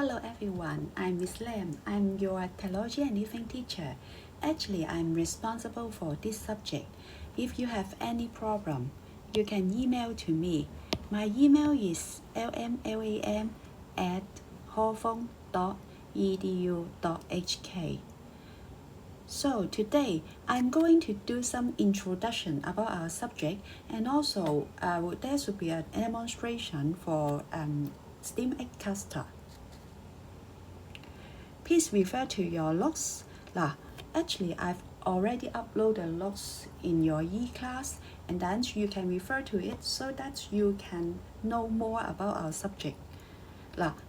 Hello everyone, I'm Miss Lam. I'm your theology and living teacher. Actually, I'm responsible for this subject. If you have any problem, you can email to me. My email is lmlam@hofong.edu.hk. So today, I'm going to do some introduction about our subject, and also there should be a demonstration for steam egg custard. Please refer to your logs. Actually, I've already uploaded logs in your e-class, and then you can refer to it so that you can know more about our subject.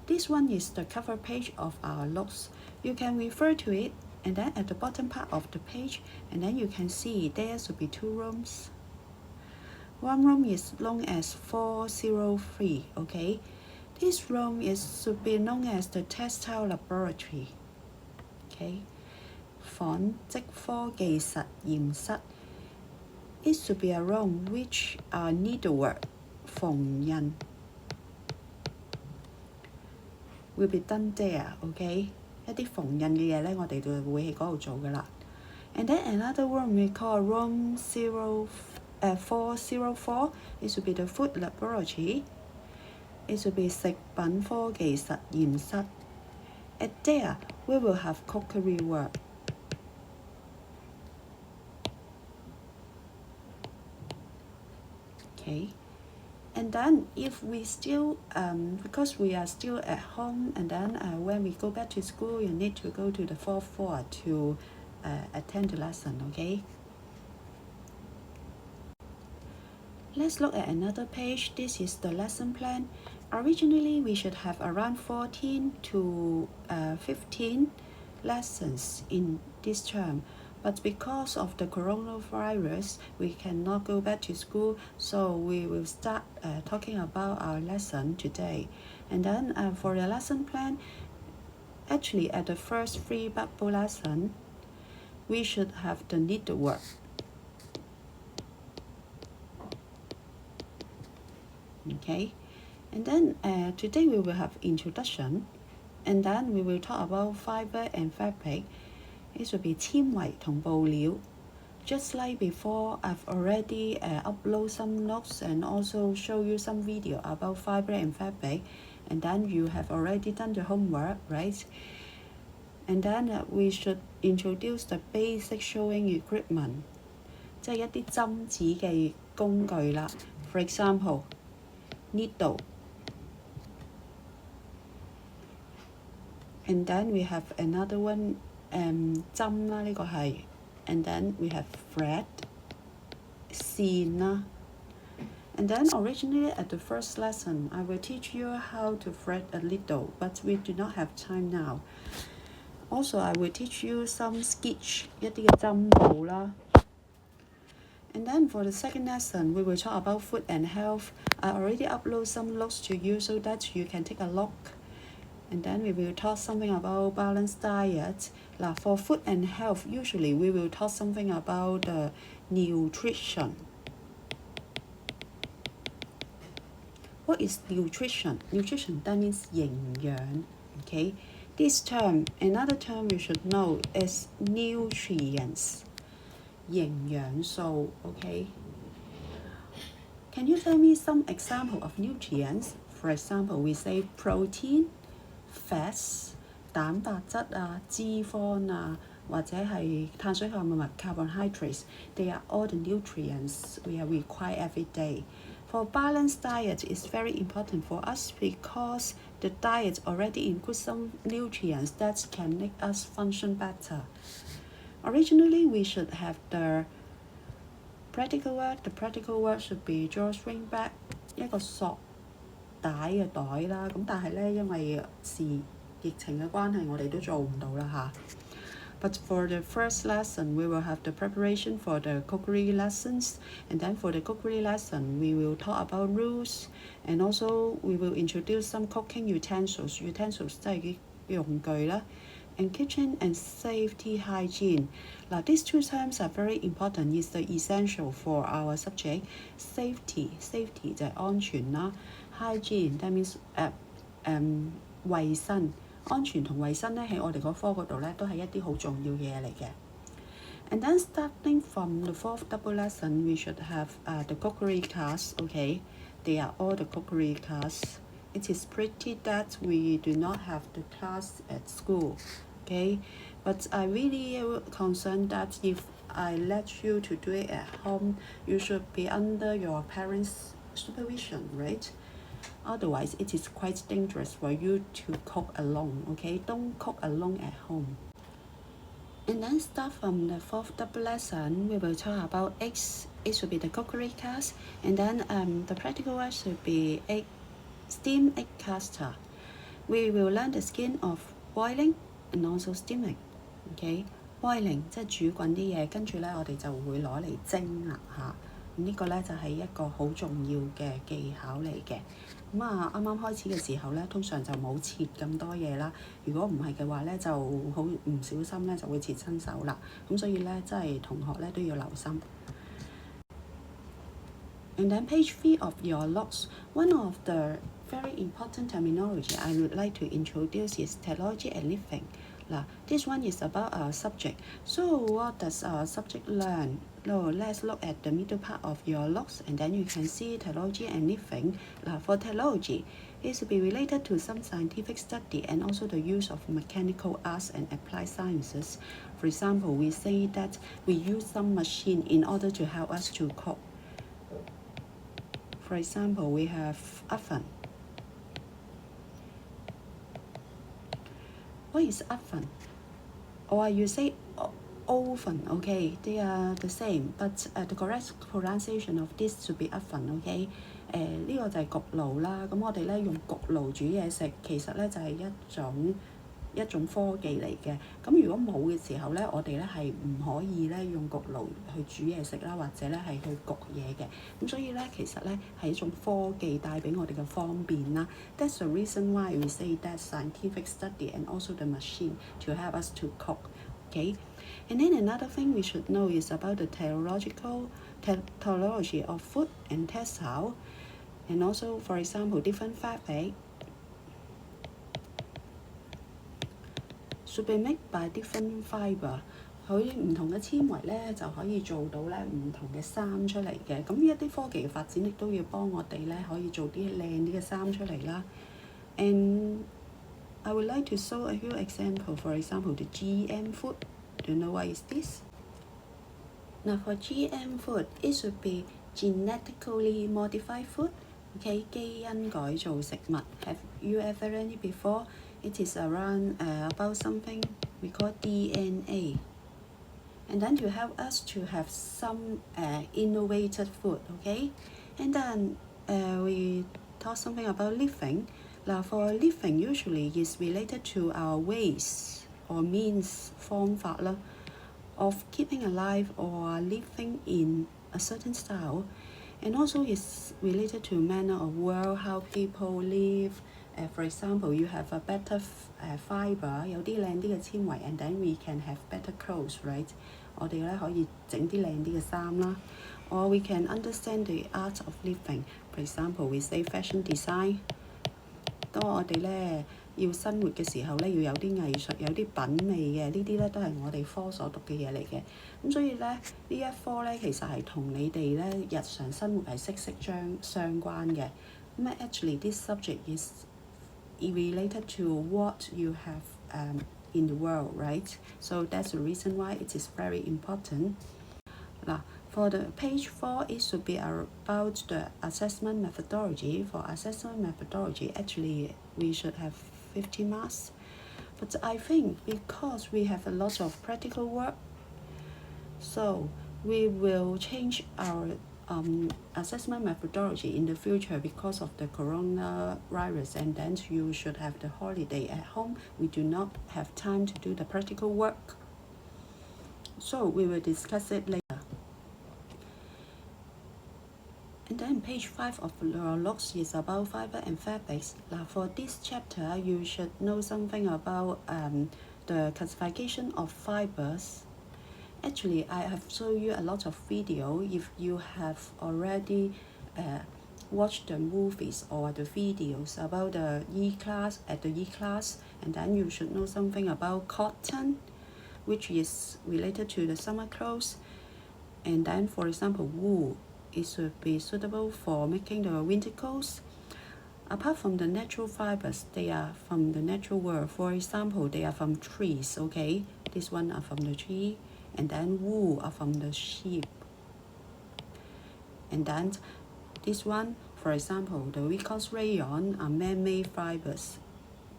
This one is the cover page of our logs. You can refer to it, and then at the bottom part of the page, and then you can see there should be two rooms. One room is known as 403, okay? This room should be known as the textile laboratory. Okay, 紡織科技實驗室. It should be a room which needlework 縫紉 will be done there. Okay， 一啲縫紉嘅嘢咧，我哋就會喺嗰度做噶啦。And then another room we call room 404. It should be the food laboratory. It should be 食品科技實驗室. At there, we will have cookery work. Okay, and then if we still, because we are still at home, and then when we go back to school, you need to go to the fourth floor to attend the lesson, okay? Let's look at another page. This is the lesson plan. Originally, we should have around 14 to 15 lessons in this term. But because of the coronavirus, we cannot go back to school, so we will start talking about our lesson today. And then for the lesson plan, actually at the first 3 bubble lesson, we should have the needlework. Okay, and then today we will have introduction, and then we will talk about fiber and fabric. It should be 纖維同布料. Just like before, I've already upload some notes and also show you some video about fiber and fabric, and then you have already done the homework, right? And then we should introduce the basic sewing equipment, 即係一啲針子嘅工具啦. For example, needle. And then we have another one, 針啦，呢個係. And then we have thread, 線啦. And then originally at the first lesson, I will teach you how to thread a needle, but we do not have time now. Also, I will teach you some sketch, 一啲嘅針布啦. And then for the second lesson, we will talk about food and health. I already upload some notes to you so that you can take a look. And then we will talk something about balanced diet. For food and health, usually we will talk something about the nutrition. What is nutrition? Nutrition, that means 營養. Okay, this term, another term you should know is nutrients. 營養素, okay? Can you tell me some example of nutrients? For example, we say protein, fats, 蛋白質啊、脂肪啊，或者係碳水化合物 carbohydrates. They are all the nutrients we require every day. For balanced diet, it's very important for us because the diet already includes some nutrients that can make us function better. Originally, we should have the practical work. The practical work should be drawstring bag, 一個索帶嘅袋啦。咁但係咧，因為疫情嘅關係，我哋都做唔到啦嚇。But for the first lesson, we will have the preparation for the cookery lessons. And then for the cookery lesson, we will talk about rules. And also, we will introduce some cooking utensils. Utensils 即係啲用具啦。And kitchen and safety hygiene. Now, these two terms are very important. It's the essential for our subject. Safety 就係安全啦。Hygiene, that means 衞生、安全同衞生咧喺我哋個科嗰度咧都係一啲好重要嘅嘢嚟嘅。And then starting from the 4th double lesson, we should have the cookery class, okay? They are all the cookery class. It is pretty that we do not have the class at school, okay? But I really concerned that if I let you to do it at home, you should be under your parents' supervision, right? Otherwise, it is quite dangerous for you to cook alone, okay? Don't cook alone at home. And then start from the 4th double lesson, we will talk about eggs. It should be the cookery class. And then the practical one should be steam egg caster. We will learn the skin of boiling and also steaming. Okay, boiling 即係煮滾啲嘢，跟住咧我哋就會攞嚟蒸啦嚇。呢個咧就係一個好重要嘅技巧嚟嘅。咁啊，啱啱開始嘅時候咧，通常就冇切咁多嘢啦。如果唔係嘅話咧，就好唔小心咧就會切親手啦。咁所以咧，真係同學咧都要留心。And then page 3 of your logs, one of the very important terminology I would like to introduce is technology and living. Now, this one is about our subject. So what does our subject learn? Now, let's look at the middle part of your logs and then you can see technology and living. Now, for technology, it should be related to some scientific study and also the use of mechanical arts and applied sciences. For example, we say that we use some machine in order to help us to cook. For example, we have oven. What is oven? Or you say oven, okay? They are the same, but the correct pronunciation of this should be oven, okay? 呢個就係焗爐啦。咁我哋咧用焗爐煮嘢食，其實咧就係一種科技嚟嘅。咁如果冇嘅時候咧，我哋咧係唔可以咧用焗爐去煮嘢食啦，或者咧係去焗嘢嘅。咁所以咧，其實咧係一種科技帶俾我哋嘅方便啦。That's the reason why we say that scientific study and also the machine to help us to cook. Okay, and then another thing we should know is about the technology of food and textile, and also, for example, different fabric should be made by different fibre。佢唔同嘅纖維咧就可以做到咧唔同嘅衫出嚟嘅。咁一啲科技嘅發展亦都要幫我哋咧可以做啲靚啲嘅衫出嚟啦。And I would like to show a few examples. For example, the GM food. Do you know what is this? Now for GM food, it should be genetically modified food. Okay, 基因改造食物。Have you ever learned it before? It is around about something we call DNA. And then to help us to have some innovative food, okay? And then we talk something about living. Now for living usually is related to our ways or means 方法啦 of keeping alive or living in a certain style, and also is related to manner of world, how people live. For example, you have a better fibre, 有啲靚啲嘅纖維 and then we can have better clothes, right? 我哋咧可以整啲靚啲嘅衫啦。Or we can understand the art of living. For example, we say fashion design. 當我哋咧要生活嘅時候咧，要有啲藝術，有啲品味嘅，呢啲咧都係我哋科所讀嘅嘢嚟嘅。咁所以咧，呢一科咧其實係同你哋咧日常生活係息息相關嘅。咁actually this subject is related to what you have in the world, right? So that's the reason why it is very important. Now, for the page 4, it should be about the assessment methodology. For assessment methodology, actually, we should have 50 marks. But I think because we have a lot of practical work, so we will change our assessment methodology in the future because of the coronavirus, and then you should have the holiday at home. We do not have time to do the practical work. So we will discuss it later. And then page 5 of your logs is about fiber and fabrics. Now for this chapter, you should know something about the classification of fibers. Actually, I have shown you a lot of video. If you have already watch the movies or the videos about the E-class at the E-class, and then you should know something about cotton, which is related to the summer clothes. And then, for example, wool, it should be suitable for making the winter coats. Apart from the natural fibers, they are from the natural world. For example, they are from trees, okay? This one are from the tree, and then wool are from the sheep. And then this one, for example, the viscose rayon are man-made fibers.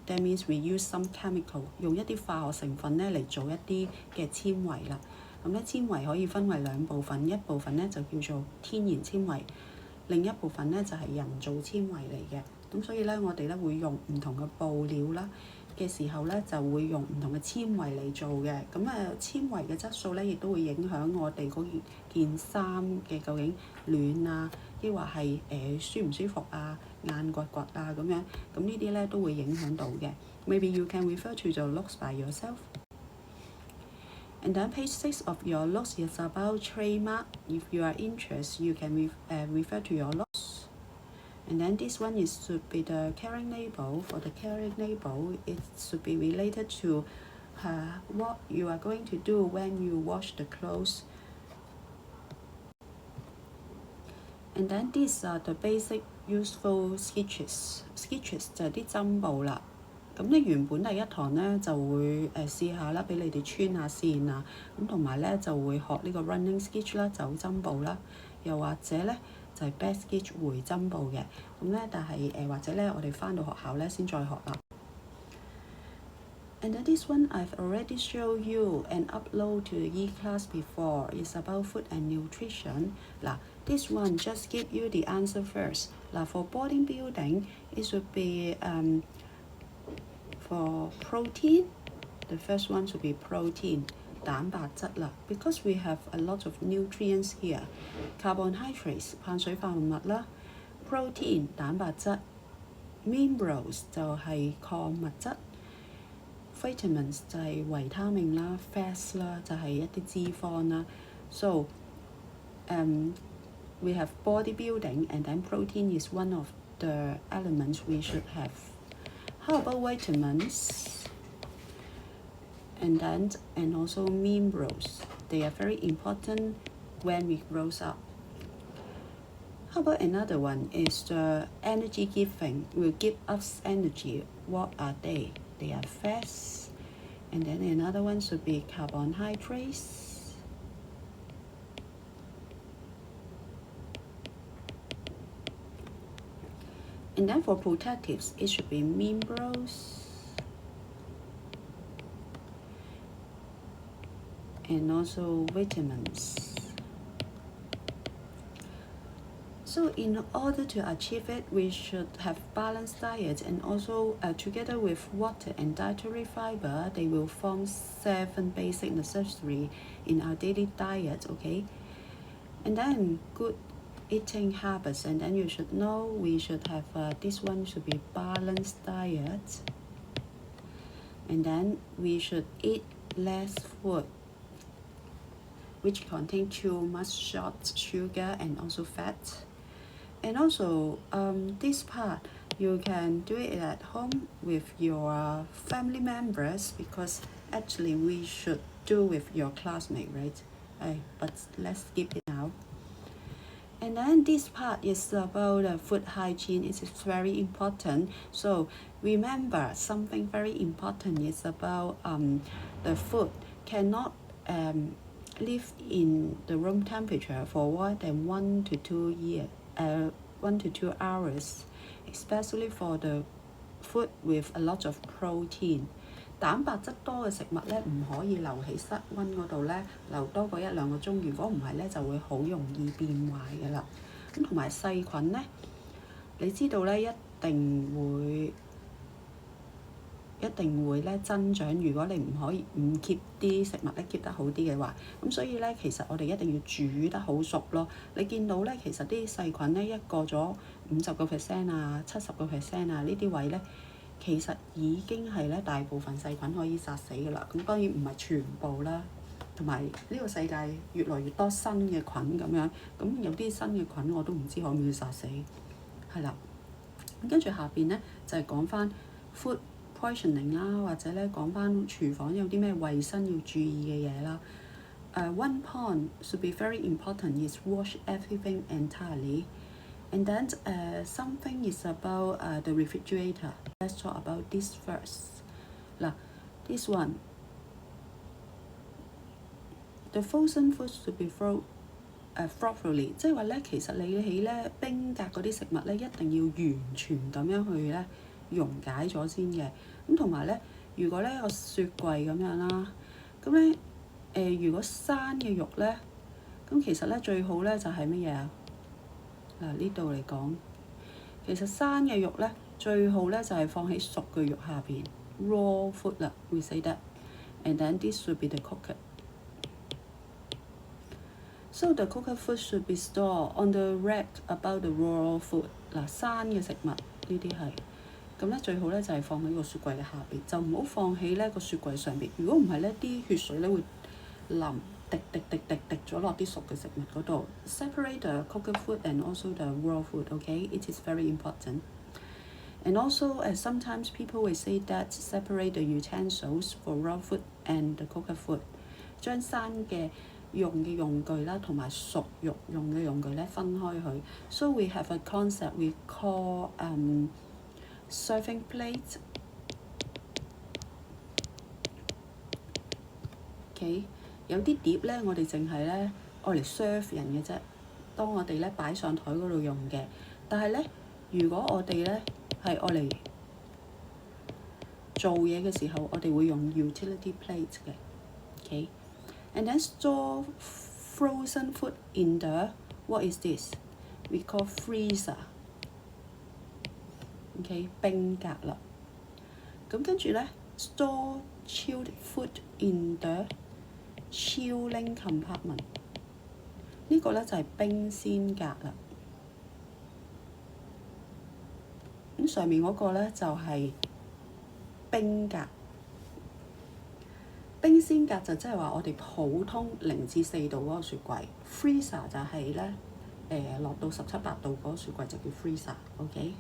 That means we use some chemical， 用一啲化學成分咧嚟做一啲嘅纖維啦。咁咧纖維可以分為兩部分，一部分咧就叫做天然纖維，另一部分咧就係人造纖維嚟嘅。咁所以咧，我哋咧會用唔同嘅布料啦嘅時候咧，就會用唔同嘅纖維嚟做嘅。咁纖維嘅質素咧，亦都會影響我哋嗰件衫嘅究竟暖啊，抑或係舒唔舒服啊、硬掘掘啊咁樣。咁呢啲咧都會影響到嘅。Maybe you can refer to the looks by yourself. And then page 6 of your looks is about trademark. If you are interested, you can refer to your looks. And then this one should be the carrying label. For the carrying label, it should be related to what you are going to do when you wash the clothes. And then these are the basic useful sketches. Sketches 就係啲針布啦。咁咧原本第一堂咧就會試下啦，俾你哋穿下線啊，咁同埋咧就會學呢個 running sketch 啦，走針布啦，又或者咧就係 back sketch 回針布嘅。咁咧但係或者咧我哋返到學校咧先再學啦。And then this one I've already shown you and upload to the E-class before. It's about food and nutrition. Now, this one just give you the answer first. Now, for bodybuilding, it should be for protein. The first one should be protein, 蛋白質啦 because we have a lot of nutrients here. Carbohydrates 碳水化合物啦 ，protein 蛋白質 ，minerals 就係礦物質。Vitamins 就係維他命啦 ，fats 啦就係一啲脂肪啦。So, we have bodybuilding and then protein is one of the elements we should have. How about vitamins? And also minerals. They are very important when we grow up. How about another one is the energy giving, will give us energy. What are they? They are fats. And then another one should be carbohydrates. And then for protectives, it should be minerals. And also vitamins. So in order to achieve it, we should have balanced diet and also together with water and dietary fiber, they will form 7 basic necessities in our daily diet, okay? And then good eating habits, and then you should know we should have this one should be balanced diet. And then we should eat less food which contain too much salt, sugar, and also fat. And also, this part, you can do it at home with your family members because actually we should do with your classmate, right? But let's skip it now. And then this part is about food hygiene. It is very important. So remember, something very important is about the food cannot live in the room temperature for more than 1 to 2 hours, especially for the food with a lot of protein. 蛋白質多嘅食物咧，唔可以留喺室溫嗰度咧，留多過1-2個鐘。如果唔係咧，就會好容易變壞嘅啦。咁同埋細菌咧，你知道咧一定會咧增長。如果你唔可以唔 keep 啲食物咧 keep 得好啲嘅話，咁所以咧其實我哋一定要煮得好熟咯。你見到咧其實啲細菌咧一過咗50% 啊、70% 啊呢啲位咧。其實已經係咧大部分細菌可以殺死㗎啦，咁當然唔係全部啦，同埋呢個世界越來越多新嘅菌咁樣，咁有啲新嘅菌我都唔知可唔可以殺死。係啦。咁跟住下邊咧就係講翻 food poisoning 啦，或者咧講翻廚房有啲咩衞生要注意嘅嘢啦。One point should be very important is wash everything entirely. And then something is about the refrigerator. Let's talk about this first. 嗱 this one. The frozen food should be thoroughly， 即係話咧，其實你喺咧冰格嗰啲食物咧，一定要完全咁樣去咧溶解咗先嘅。咁同埋咧，如果咧個雪櫃咁樣啦，咁咧如果生嘅肉咧，咁其實咧最好咧就係乜嘢啊？嗱呢度嚟講，其實生嘅肉咧最好咧就係放喺熟嘅肉下邊 raw food 啦，we say that。And then this should be the cooked. So the cooked food should be stored on the rack about the raw food。嗱生嘅食物呢啲係，咁咧最好咧就係放喺個雪櫃嘅下邊，就唔好放喺咧個雪櫃上邊。如果唔係咧，啲血水咧會淋滴咗落啲熟嘅食物嗰度。Separate the cooked food and also the raw food. Okay, it is very important. And also, sometimes people will say that separate the utensils for raw food and the cooked food。將生嘅用嘅用具啦，同埋熟肉用嘅用具咧分開佢。So we have a concept we call serving plate。Okay， 有啲碟咧，我哋淨係咧愛嚟 serve 人嘅啫。當我哋咧擺上台嗰度用嘅，但係咧，如果我哋咧係愛嚟做嘢嘅時候，我哋會用 utility plate 嘅。Okay。And then store frozen food in the, what is this? We call freezer. Okay， 冰格啦。咁跟住咧 store chilled food in the chilling compartment。呢個咧就係冰鮮格啦。咁上面嗰個咧就係冰格。冰鮮格就即係話我哋普通0至4度嗰個雪櫃 ，freezer 就係咧落到17、8度嗰個雪櫃就叫 freezer。OK，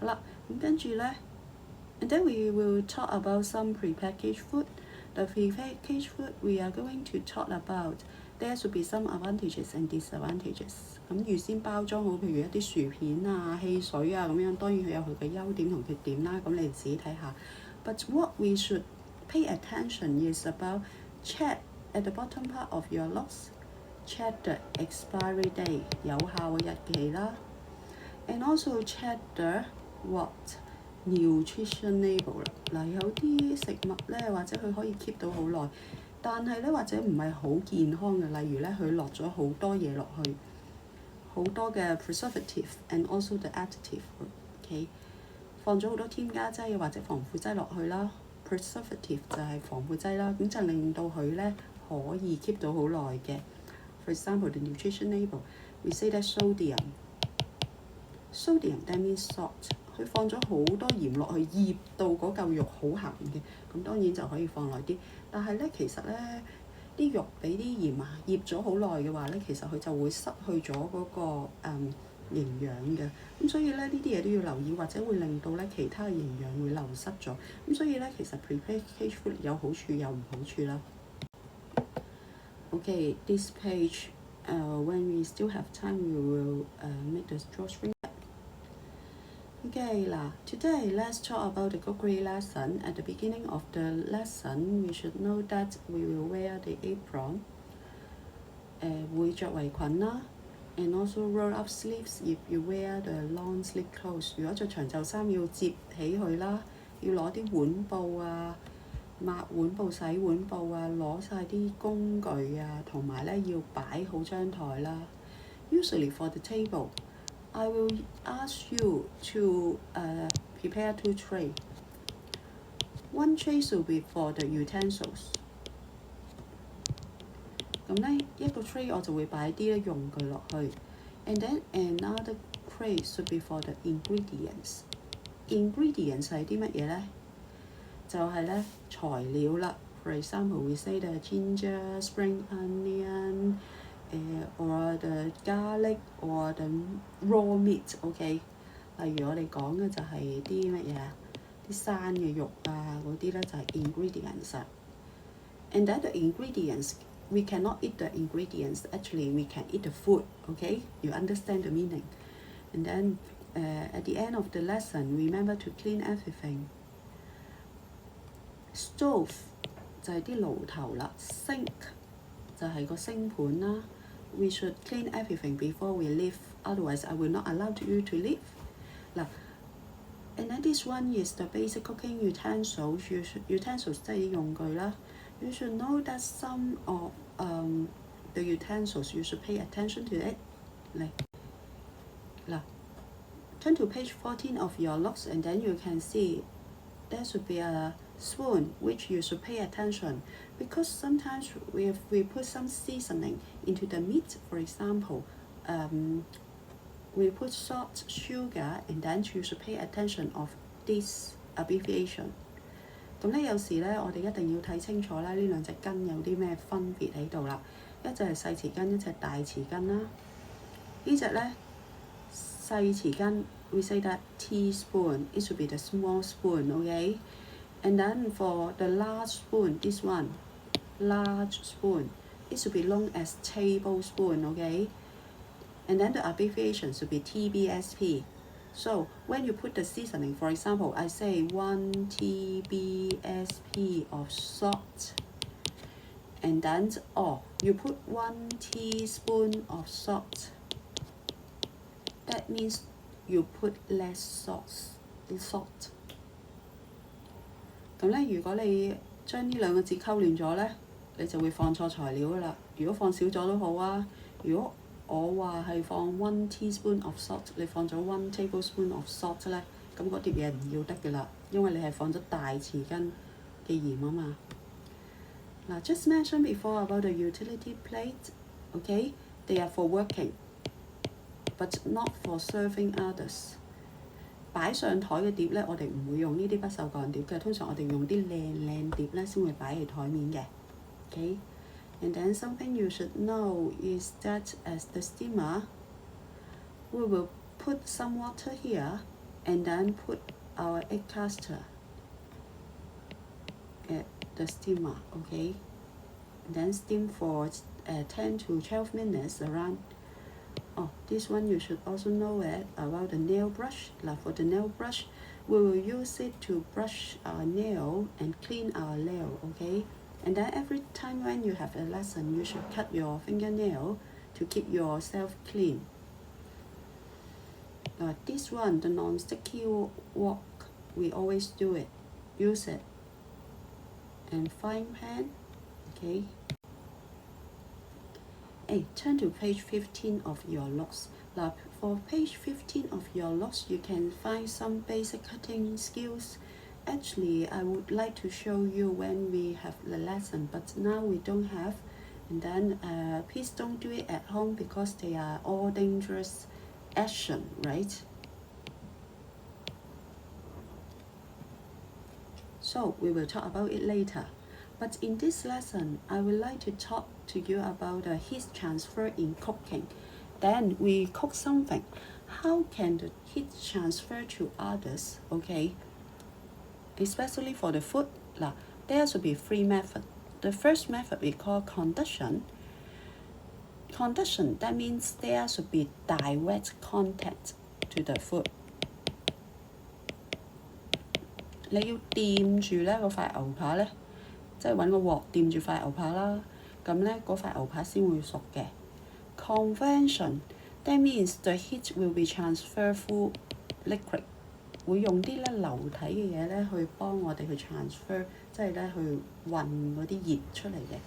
好啦，咁跟住咧 ，and then we will talk about some prepackaged food. The prepackaged food we are going to talk about. There should be some advantages and disadvantages. 咁預先包裝好，譬如一啲薯片啊、汽水啊咁樣，當然佢有佢嘅優點同缺點啦。咁你自己睇下。But what we should pay attention is about check at the bottom part of your box, check the expiry date 有效嘅日期啦 ，and also check the what nutrition label 啦。嗱，有啲食物咧，或者佢可以 keep 到好耐，但係咧或者唔係好健康嘅，例如咧佢落咗好多嘢落去，好多嘅 preservative and also the additive。OK， 放咗好多添加劑或者防腐劑落去啦。preservative 就係防腐劑啦，咁就令到佢咧可以 keep 到好耐嘅。For example, the nutrition label, we say that sodium that means salt。佢放咗好多鹽落去，醃到嗰嚿肉好鹹嘅，咁當然就可以放耐啲。但係咧，其實咧啲肉俾啲鹽醃咗好耐嘅話咧，其實佢就會失去咗嗰個營養嘅，咁所以咧呢啲嘢都要留意，或者會令到咧其他嘅營養會流失咗。咁所以咧其實 prepackaged food 有好處有唔好處啦。Okay, this page, when we still have time, we will make the drawstring. Okay, today let's talk about the cookery lesson. At the beginning of the lesson, we should know that we will wear the apron. 會着圍裙啦。And also roll up sleeves if you wear the long sleeve clothes。如果着長袖衫要摺起佢啦，要攞啲碗布啊、抹碗布、洗碗布啊，攞晒啲工具啊，同埋咧要擺好張台啦。Usually for the table, I will ask you to prepare 2 trays. One tray should be for the utensils。咁咧一個 tray 我就會擺啲咧用具落去 ，and then another tray should be for the ingredients。ingredients 係啲乜嘢咧？就係咧材料啦。For example, we say the ginger, spring onion, or the garlic or the raw meat. OK， 例如我哋講嘅就係啲乜嘢啊？啲生嘅肉啊嗰啲咧就係 ingredients。And then the ingredients, we cannot eat the ingredients. Actually, we can eat the food. OK, you understand the meaning. And then at the end of the lesson, remember to clean everything. Stove 就係啲爐頭啦 ，sink 就係個星盤啦。We should clean everything before we leave. Otherwise, I will not allow you to leave. 嗱 ，and then this one is the basic cooking utensils. Utensils 即係用具啦。You should know that some of the utensils you should pay attention to it. 嚟嗱。Turn to page 14 of your logs and then you can see there should be a spoon which you should pay attention because sometimes if we put some seasoning into the meat, for example, we put salt, sugar, and then you should pay attention of this abbreviation. 咁咧有時咧，我哋一定要睇清楚啦，呢兩隻羹有啲咩分別喺度啦。一隻係細匙羹，一隻大匙羹啦。呢隻咧。細匙羹 we say that teaspoon, it should be the small spoon, okay? And then for the large spoon, this one, large spoon, it should be known as tablespoon, okay? And then the abbreviation should be TBSP. So when you put the seasoning, for example, I say 1 TBSP of salt. And then, you put 1 teaspoon of salt. That means you put less salt. 咁咧，如果你將呢兩個字溝亂咗咧，你就會放錯材料噶啦。如果放少咗都好啊。如果我話係放 1 teaspoon of salt， 你放咗1 tablespoon of salt 咧，咁嗰碟嘢唔要得噶啦，因為你係放咗大匙羹嘅鹽啊嘛。嗱 ，just mentioned before about the utility plate, okay? They are for working.But not for serving others. 擺上台嘅碟咧，我哋唔會用呢啲不鏽鋼碟嘅，通常我哋用啲靚碟咧先會擺喺台面嘅。Okay? And then something you should know is that as the steamer, we will put some water here and then put our egg caster at the steamer. Okay? And then steam for 10 to 12 minutes around.This one you should also know about the nail brush. Like for the nail brush, we will use it to brush our nail and clean our nail, okay? And then every time when you have a lesson, you should cut your fingernail to keep yourself clean. This one, the non-sticky wok, we always use it. And frying pan, okay? Hey, turn to page 15 of your logs. Now, for page 15 of your logs, you can find some basic cutting skills. Actually, I would like to show you when we have the lesson, but now we don't have. And then please don't do it at home because they are all dangerous action, right? So we will talk about it later. But in this lesson, I would like to talk to you about the heat transfer in cooking. Then we cook something. How can the heat transfer to others? Okay, especially for the food. There should be 3 methods. The first method we call conduction. Conduction, that means there should be direct contact to the food. 你要掂住咧嗰塊牛扒咧。即係揾個鑊掂住塊牛扒啦，咁咧嗰塊牛扒先會熟嘅。Convection, that means the heat will be transferred through liquid， 會用啲咧流體嘅嘢咧去幫我哋去 transfer， 即係咧去運嗰啲熱出嚟嘅。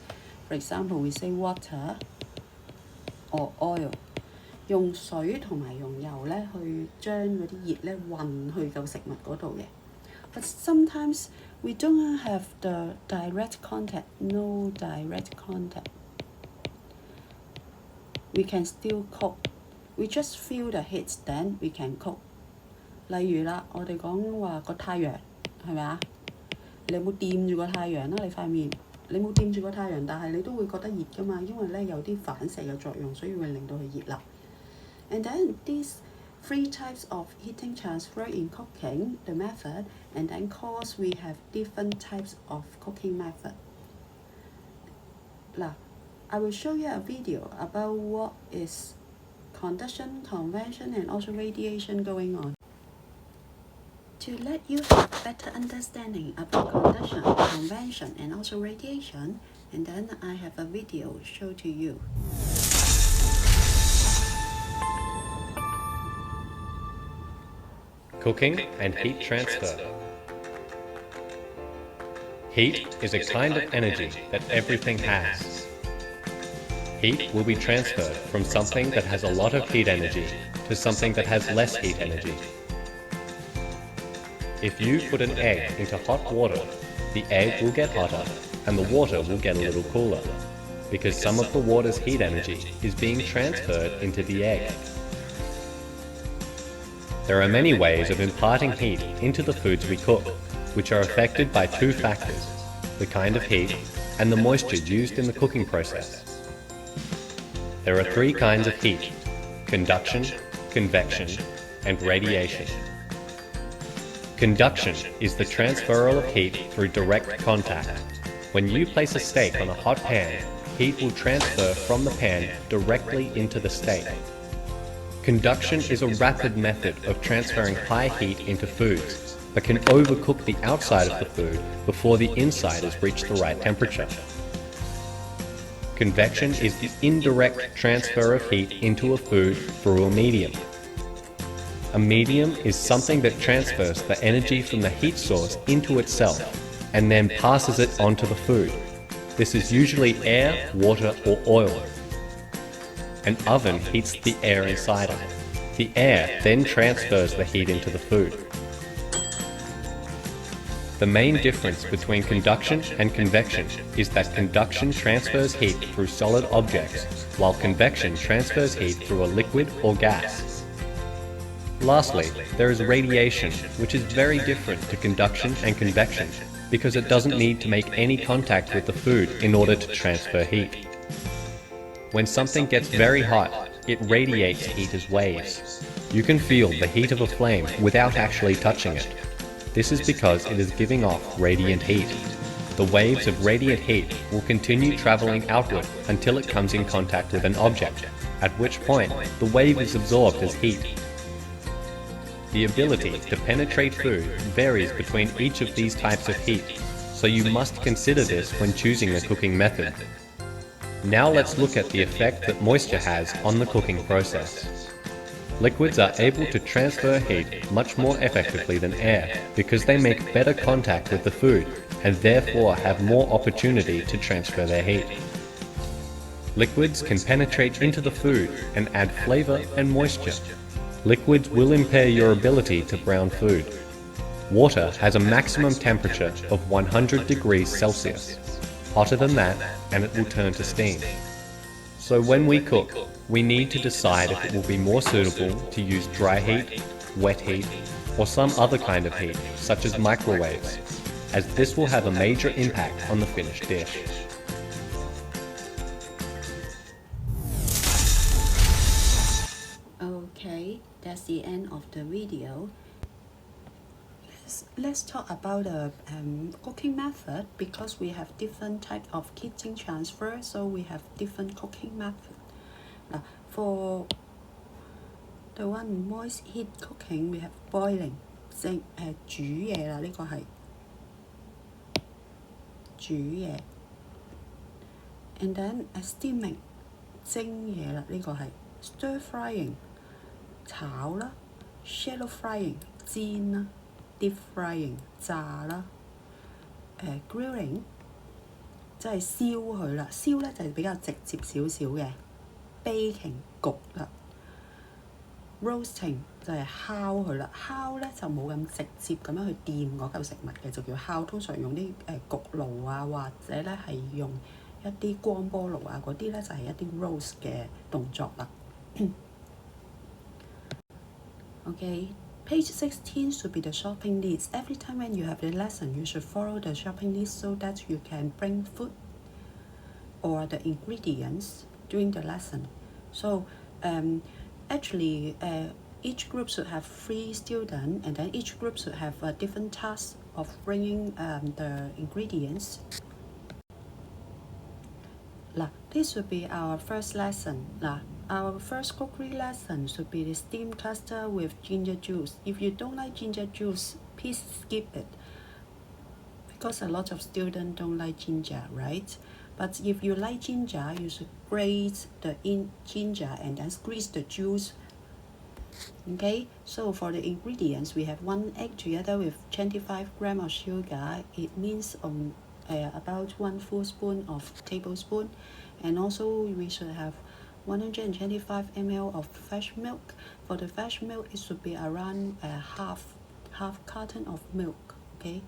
For example, we say water or oil， 用水同埋用油咧去將嗰啲熱咧運去嚿食物嗰度嘅。But sometimes we don't have the direct contact, no direct contact. We can still cook. We just feel the heat, then we can cook. 例如啦，我哋講話個太陽係咪啊？你有冇掂住個太陽啦？你塊面，你冇掂住個太陽，但係你都會覺得熱㗎嘛，因為咧有啲反射嘅作用，所以會令到佢熱啦。And then these three types of heating transfer in cooking, the method, and then course we have different types of cooking method. Now, I will show you a video about what is conduction, convection, and also radiation going on. To let you have better understanding about conduction, convection, and also radiation, and then I have a video show to you. Cooking and heat transfer. Heat is a kind of energy that everything has. Heat will be transferred from something that has a lot of heat energy to something that has less heat energy. If you put an egg into hot water, the egg will get hotter and the water will get a little cooler, because some of the water's heat energy is being transferred into the egg. There are many ways of imparting heat into the foods we cook, which are affected by two factors: the kind of heat and the moisture used in the cooking process. There are three kinds of heat: conduction, convection, and radiation. Conduction is the transferal of heat through direct contact. When you place a steak on a hot pan, heat will transfer from the pan directly into the steak. Conduction is a rapid method of transferring high heat into foods, but can overcook the outside of the food before the inside has reached the right temperature. Convection is the indirect transfer of heat into a food through a medium. A medium is something that transfers the energy from the heat source into itself and then passes it onto the food. This is usually air, water, or oil. An oven heats the air inside it. The air then transfers the heat into the food. The main difference between conduction and convection is that conduction transfers heat through solid objects, while convection transfers heat through a liquid or gas. Lastly, there is radiation, which is very different to conduction and convection, because it doesn't need to make any contact with the food in order to transfer heat. When something gets very hot, it radiates heat as waves. You can feel the heat of a flame without actually touching it. This is because it is giving off radiant heat. The waves of radiant heat will continue traveling outward until it comes in contact with an object, at which point the wave is absorbed as heat. The ability to penetrate food varies between each of these types of heat, so you must consider this when choosing a cooking method. Now let's look at the effect that moisture has on the cooking process. Liquids are able to transfer heat much more effectively than air because they make better contact with the food and therefore have more opportunity to transfer their heat. Liquids can penetrate into the food and add flavor and moisture. Liquids will impair your ability to brown food. Water has a maximum temperature of 100 degrees Celsius. Hotter than that, and it will turn to steam. So when we cook, we need to decide if it will be more suitable to use dry heat, wet heat, or some other kind of heat, such as microwaves, as this will have a major impact on the finished dish. Okay, that's the end of the video. Let's talk about the cooking method, because we have different types of heating transfer, so we have different cooking method. For the one moist heat cooking, we have boiling, 煮嘢啦，呢個係煮嘢。And then steaming 蒸嘢啦，呢個係 stir frying 炒啦 ，shallow frying 煎啦。Deep frying 炸啦，grilling 即係燒佢啦，燒咧就係比較直接少少嘅 ，baking 焗啦 ，roasting 就係烤佢啦，烤咧就冇咁直接咁樣去掂嗰嚿食物嘅，就叫烤。通常用啲焗爐啊，或者咧係用一啲光波爐啊嗰啲咧，就係一啲 roast 嘅動作啦。Okay. Page 16 should be the shopping list. Every time when you have a lesson, you should follow the shopping list so that you can bring food or the ingredients during the lesson. So actually each group should have 3 students, and then each group should have a different task of bringing the ingredients. This should be our first lesson. Our first cookery lesson should be the steamed custard with ginger juice. If you don't like ginger juice, please skip it, because a lot of students don't like ginger, right? But if you like ginger, you should grate the ginger and then squeeze the juice. Okay, so for the ingredients, we have 1 egg together with 25 grams of sugar. It means about 1 full spoon of tablespoon, and also we should have 125 ml of fresh milk. For the fresh milk, it should be around half carton of milk. Okay,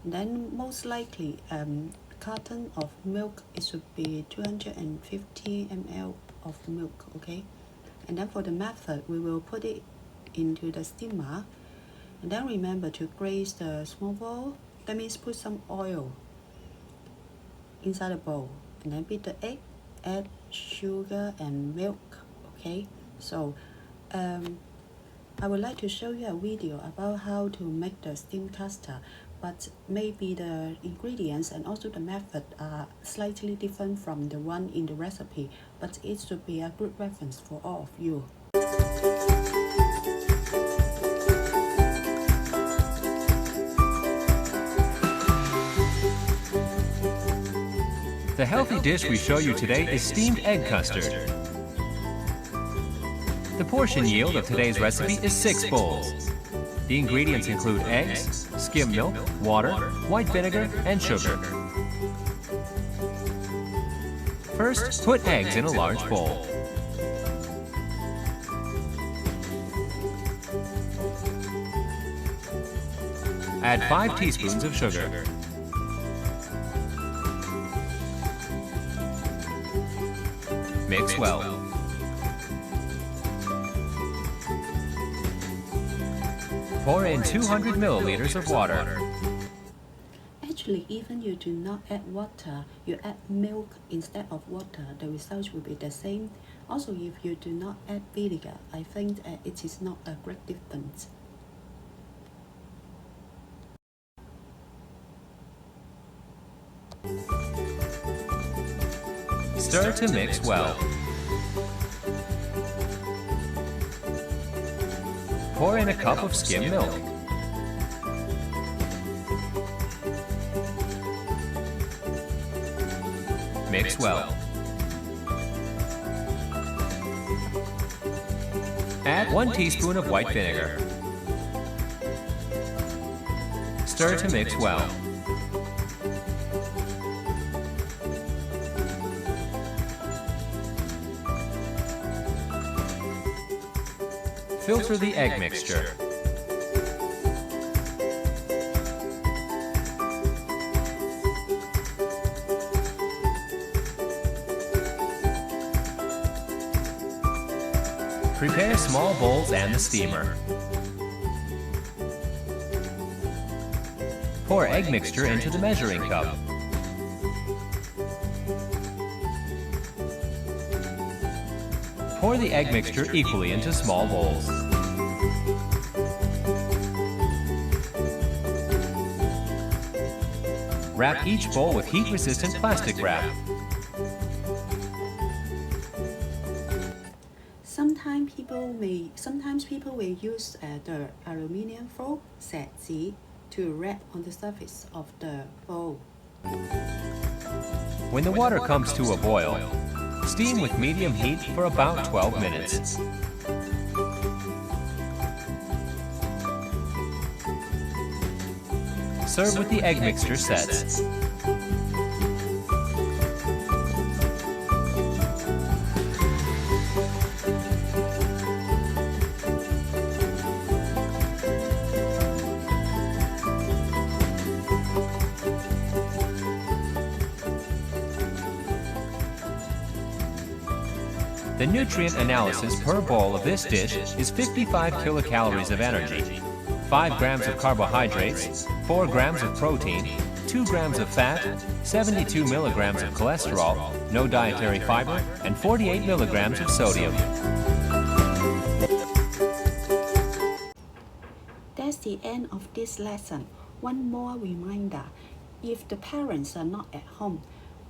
and then most likely carton of milk, it should be 250 ml of milk. Okay, and then for the method, we will put it into the steamer, and then remember to graze the small bowl. That means put some oil inside the bowl, and then beat the egg, add sugar and milk. Okay, so I would like to show you a video about how to make the steamed custard, but maybe the ingredients and also the method are slightly different from the one in the recipe, but it should be a good reference for all of you. The healthy dish we show you today is steamed egg custard. The portion yield of today's recipe is 6 bowls. The ingredients include eggs, skim milk, water, white vinegar, and sugar. First, put eggs in a large bowl. Add 5 teaspoons of sugar. Mix well. Pour in 200 milliliters of water. Actually, even you do not add water, you add milk instead of water, the results will be the same. Also, if you do not add vinegar, I think it is not a great difference. Stir to mix well. Pour in a cup of skim milk. Mix well. Add 1 teaspoon of white vinegar. Stir to mix well. Filter the egg mixture. Prepare small bowls and the steamer. Pour egg mixture into the measuring cup. Pour the egg mixture equally into small bowls. Wrap each bowl with heat-resistant plastic wrap. Sometimes people will use the aluminium foil, 錫紙, to wrap on the surface of the bowl. When the water comes to a boil, steam with medium heat for about 12 minutes. Serve with the egg mixture sets. The nutrient analysis per bowl of this dish is 55 kilocalories of energy, 5 grams of carbohydrates, 4 grams of protein, 2 grams of fat, 72 milligrams of cholesterol, no dietary fiber, and 48 milligrams of sodium. That's the end of this lesson. One more reminder, if the parents are not at home,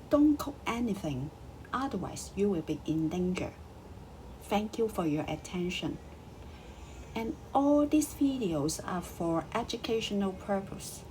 don't cook anything, otherwise you will be in danger. Thank you for your attention. And all these videos are for educational purpose.